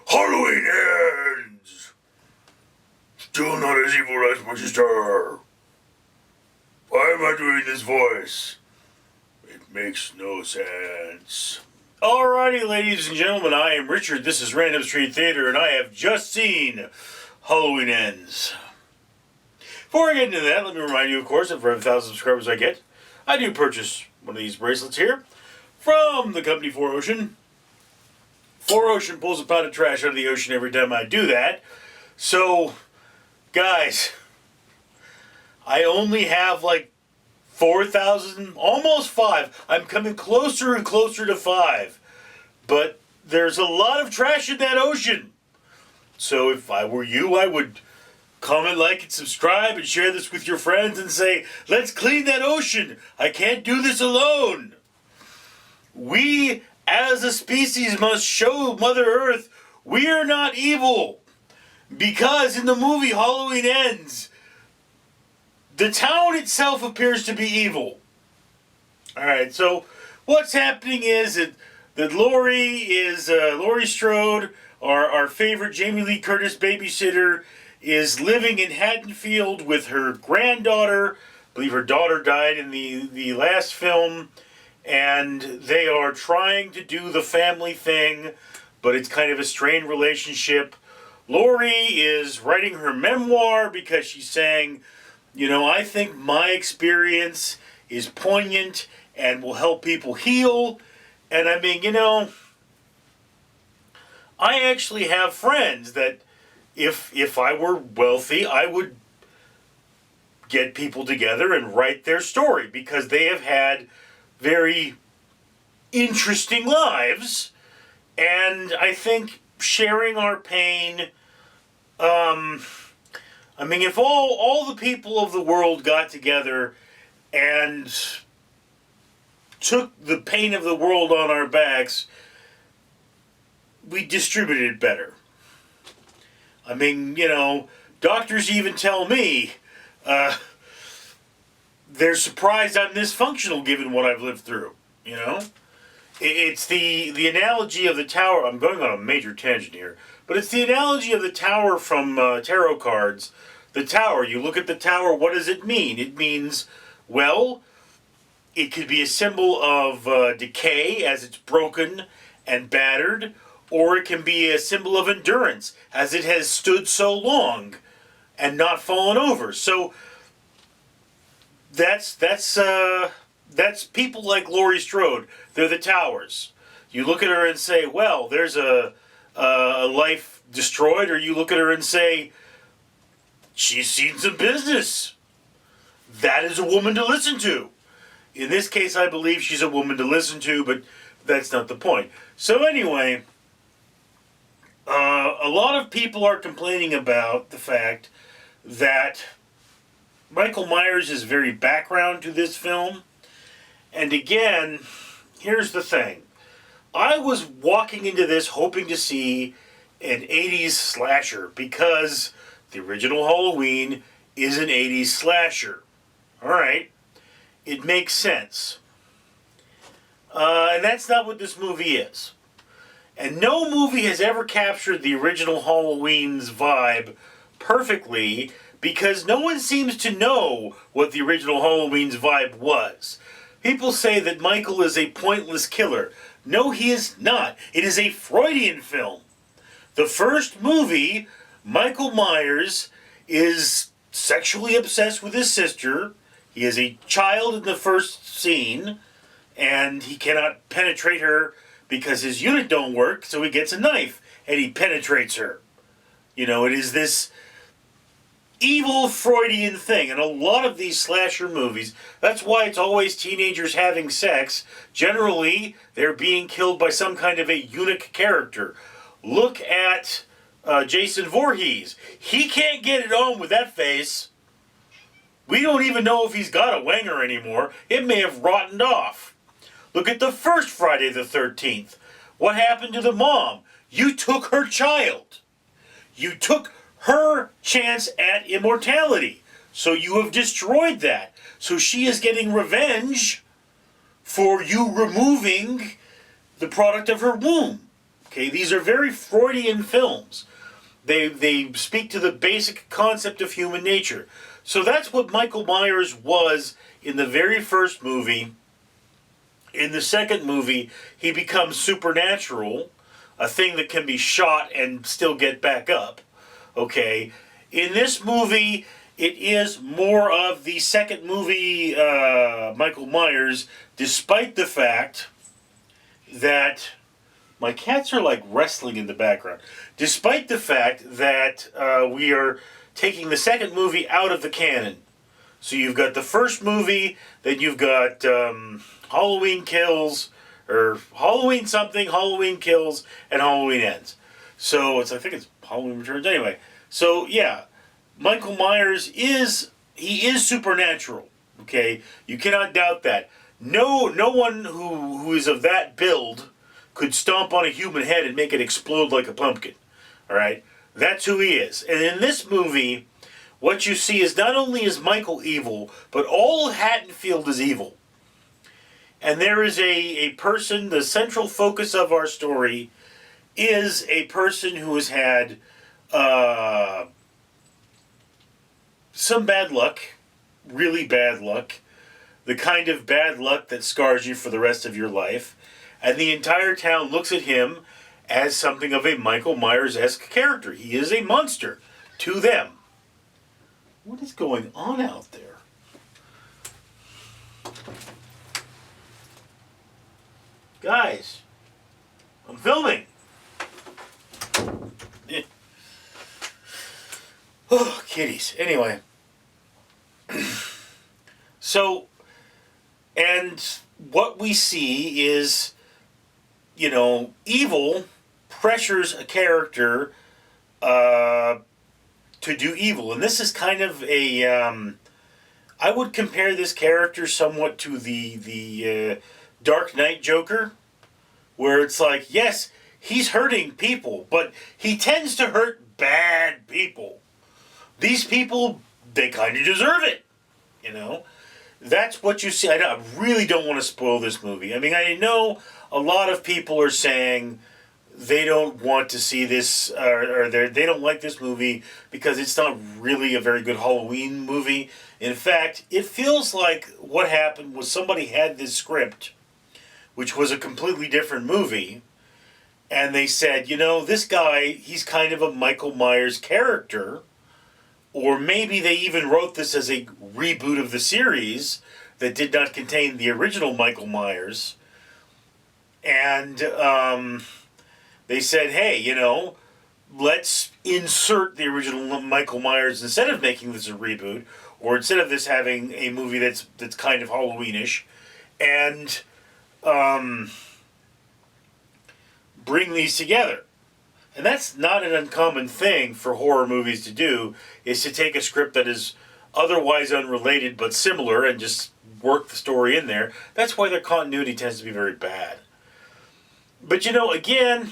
Halloween ends! Still not as evil as my sister. Why am I doing this voice? It makes no sense. Alrighty, ladies and gentlemen, I am Richard. This is Random Street Theater, and I have just seen Halloween Ends. Before I get into that, let me remind you, of course, that for every 1,000 subscribers I get, I do purchase one of these bracelets here from the company 4Ocean. 4Ocean pulls a pound of trash out of the ocean every time I do that. So, guys, I only have like 4,000, almost 5. I'm coming closer and closer to 5. But there's a lot of trash in that ocean. So if I were you, I would comment, like, and subscribe and share this with your friends and say, let's clean that ocean. I can't do this alone. We, as a species, must show Mother Earth we are not evil. Because in the movie Halloween Ends, the town itself appears to be evil. Alright, so what's happening is that Laurie Strode, our favorite Jamie Lee Curtis babysitter, is living in Haddonfield with her granddaughter. I believe her daughter died in the last film. And they are trying to do the family thing, but it's kind of a strained relationship. Laurie is writing her memoir because she's saying, I think my experience is poignant and will help people heal. And I mean, I actually have friends that if I were wealthy, I would get people together and write their story because they have had very interesting lives. And I think sharing our pain, if all the people of the world got together and took the pain of the world on our backs, we distributed it better. Doctors even tell me they're surprised I'm this functional given what I've lived through, It's the analogy of the tower. I'm going on a major tangent here, but it's the analogy of the tower from tarot cards. The tower, you look at the tower, what does it mean? It means, well, it could be a symbol of decay as it's broken and battered, or it can be a symbol of endurance as it has stood so long and not fallen over. So that's people like Laurie Strode. They're the towers. You look at her and say, well, there's a life destroyed, or you look at her and say, she's seen some business. That is a woman to listen to. In this case, I believe she's a woman to listen to, but that's not the point. So anyway, a lot of people are complaining about the fact that Michael Myers is very background to this film. And again, here's the thing. I was walking into this hoping to see an 80s slasher because the original Halloween is an 80s slasher. Alright, it makes sense. And that's not what this movie is. And no movie has ever captured the original Halloween's vibe perfectly because no one seems to know what the original Halloween's vibe was. People say that Michael is a pointless killer. No, he is not. It is a Freudian film. The first movie, Michael Myers is sexually obsessed with his sister. He is a child in the first scene, and he cannot penetrate her because his unit don't work, so he gets a knife, and he penetrates her. It is this evil Freudian thing. And a lot of these slasher movies, that's why it's always teenagers having sex. Generally, they're being killed by some kind of a eunuch character. Look at Jason Voorhees. He can't get it on with that face. We don't even know if he's got a wanger anymore. It may have rotted off. Look at the first Friday the 13th. What happened to the mom? You took her child. You took her chance at immortality. So you have destroyed that. So she is getting revenge for you removing the product of her womb. Okay, these are very Freudian films. They speak to the basic concept of human nature. So that's what Michael Myers was in the very first movie. In the second movie, he becomes supernatural, a thing that can be shot and still get back up. Okay, in this movie, it is more of the second movie Michael Myers, despite the fact that my cats are like wrestling in the background. Despite the fact that we are taking the second movie out of the canon. So you've got the first movie, then you've got Halloween Kills, or Halloween something, Halloween Kills, and Halloween Ends. So I think it's Halloween Returns anyway. So yeah, Michael Myers is supernatural. Okay, you cannot doubt that. No one who is of that build could stomp on a human head and make it explode like a pumpkin. All right, that's who he is. And in this movie, what you see is not only is Michael evil, but all Haddonfield is evil. And there is a person, the central focus of our story is a person who has had some bad luck, really bad luck, the kind of bad luck that scars you for the rest of your life. And the entire town looks at him as something of a Michael Myers-esque character. He is a monster to them. What is going on out there? Guys, I'm filming. Oh, kitties. Anyway. So, and what we see is, evil pressures a character to do evil. And this is kind of a, I would compare this character somewhat to the Dark Knight Joker, where it's like, yes, he's hurting people, but he tends to hurt bad people. These people, they kind of deserve it, That's what you see. I really don't want to spoil this movie. I mean, I know a lot of people are saying they don't want to see this, or they don't like this movie because it's not really a very good Halloween movie. In fact, it feels like what happened was somebody had this script, which was a completely different movie, and they said, this guy, he's kind of a Michael Myers character, or maybe they even wrote this as a reboot of the series that did not contain the original Michael Myers, and they said, hey, let's insert the original Michael Myers instead of making this a reboot, or instead of this having a movie that's kind of Halloweenish, and bring these together. And that's not an uncommon thing for horror movies to do, is to take a script that is otherwise unrelated but similar and just work the story in there. That's why their continuity tends to be very bad. But again,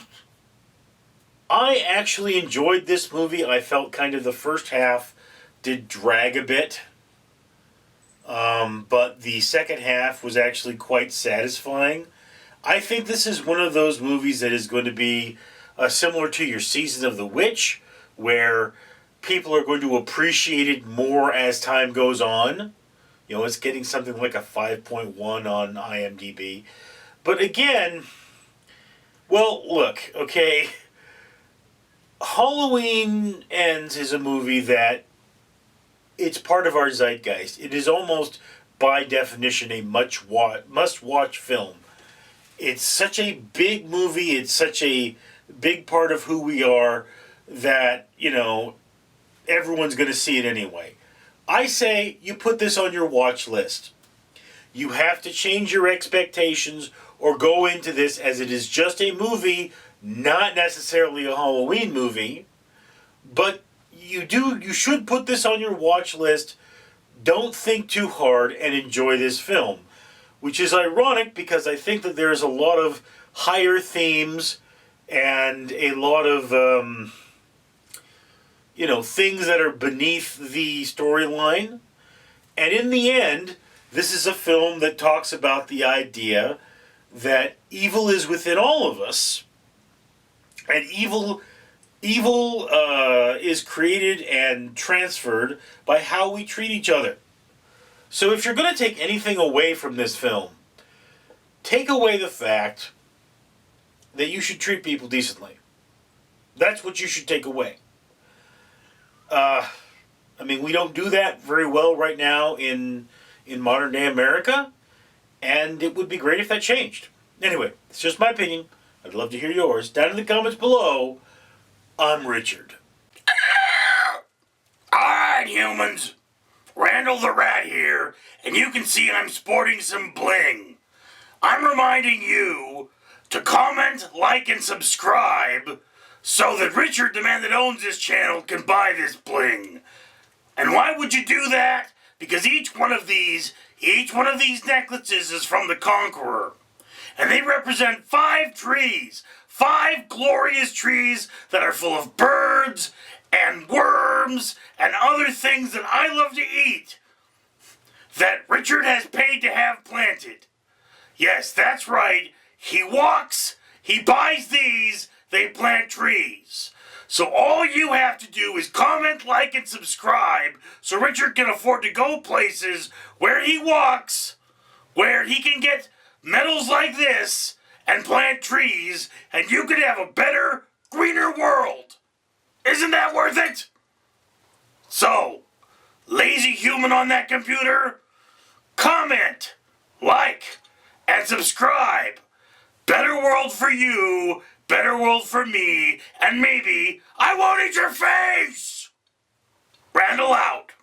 I actually enjoyed this movie. I felt kind of the first half did drag a bit. But the second half was actually quite satisfying. I think this is one of those movies that is going to be similar to your Season of the Witch, where people are going to appreciate it more as time goes on. It's getting something like a 5.1 on IMDb. But again, well, look, okay, Halloween Ends is a movie that it's part of our zeitgeist. It is almost, by definition, a must-watch film. It's such a big movie, it's such a big part of who we are that, everyone's going to see it anyway. I say you put this on your watch list. You have to change your expectations or go into this as it is just a movie, not necessarily a Halloween movie, but you should put this on your watch list. Don't think too hard and enjoy this film, which is ironic because I think that there's a lot of higher themes and a lot of things that are beneath the storyline. And in the end, this is a film that talks about the idea that evil is within all of us, And evil is created and transferred by how we treat each other. So if you're going to take anything away from this film, take away the fact that you should treat people decently. That's what you should take away. I mean, we don't do that very well right now in modern day America, and it would be great if that changed. Anyway, it's just my opinion. I'd love to hear yours. Down in the comments below. I'm Richard. Alright, humans. Randall the Rat here, and you can see I'm sporting some bling. I'm reminding you to comment, like, and subscribe so that Richard, the man that owns this channel, can buy this bling. And why would you do that? Because each one of these necklaces is from the Conqueror. And they represent 5 trees. 5 glorious trees that are full of birds and worms and other things that I love to eat. That Richard has paid to have planted. Yes, that's right. He walks, he buys these, they plant trees. So all you have to do is comment, like, and subscribe so Richard can afford to go places where he walks, where he can get medals like this and plant trees, and you could have a better, greener world. Isn't that worth it? So, lazy human on that computer, comment, like, and subscribe. Better world for you, better world for me, and maybe I won't eat your face! Randall out.